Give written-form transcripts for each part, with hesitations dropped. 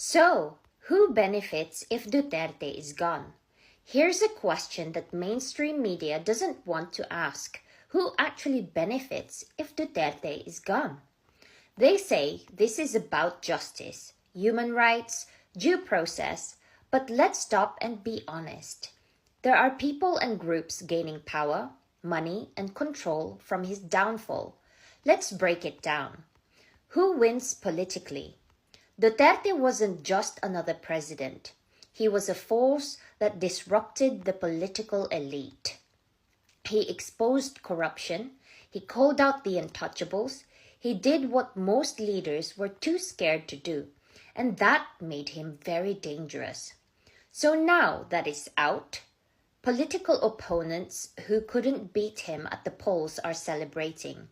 So, who benefits if Duterte is gone? Here's a question that mainstream media doesn't want to ask. Who actually benefits if Duterte is gone? They say this is about justice, human rights, due process, but let's stop and be honest. There are people and groups gaining power, money, and control from his downfall. Let's break it down. Who wins politically? Duterte wasn't just another president. He was a force that disrupted the political elite. He exposed corruption. He called out the untouchables. He did what most leaders were too scared to do, and that made him very dangerous. So now that it's out, political opponents who couldn't beat him at the polls are celebrating.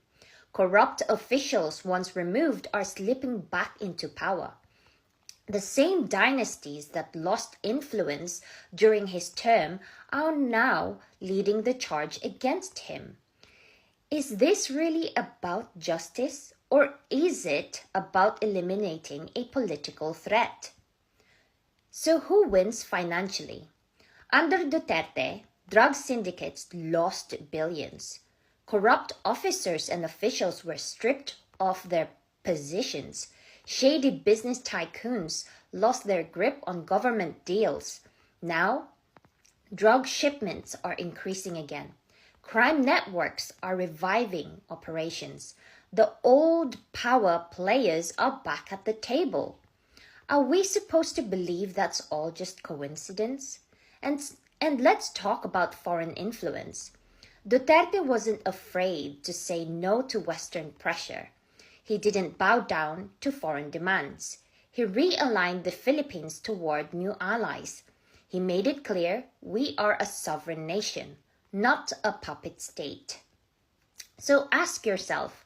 Corrupt officials once removed are slipping back into power. The same dynasties that lost influence during his term are now leading the charge against him. Is this really about justice, or is it about eliminating a political threat? So who wins financially? Under Duterte, drug syndicates lost billions. Corrupt officers and officials were stripped of their positions. Shady business tycoons lost their grip on government deals. Now, drug shipments are increasing again. Crime networks are reviving operations. The old power players are back at the table. Are we supposed to believe that's all just coincidence? And let's talk about foreign influence. Duterte wasn't afraid to say no to Western pressure. He didn't bow down to foreign demands. He realigned the Philippines toward new allies. He made it clear we are a sovereign nation, not a puppet state. So ask yourself,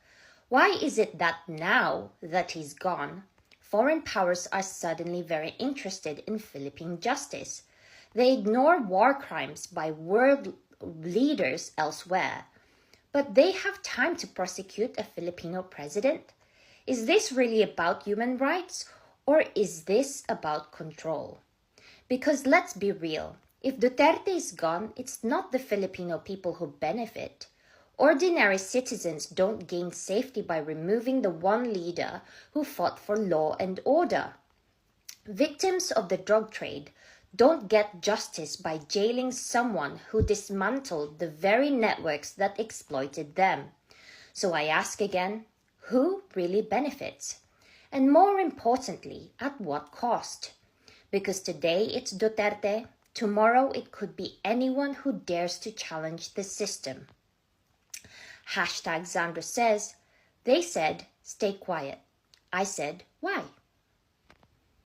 why is it that now that he's gone, foreign powers are suddenly very interested in Philippine justice? They ignore war crimes by world leaders elsewhere. But they have time to prosecute a Filipino president? Is this really about human rights, or is this about control? Because let's be real, if Duterte is gone, it's not the Filipino people who benefit. Ordinary citizens don't gain safety by removing the one leader who fought for law and order. Victims of the drug trade don't get justice by jailing someone who dismantled the very networks that exploited them. So I ask again, who really benefits? And more importantly, at what cost? Because today it's Duterte, tomorrow it could be anyone who dares to challenge the system. #Xandro says, they said, stay quiet. I said, why?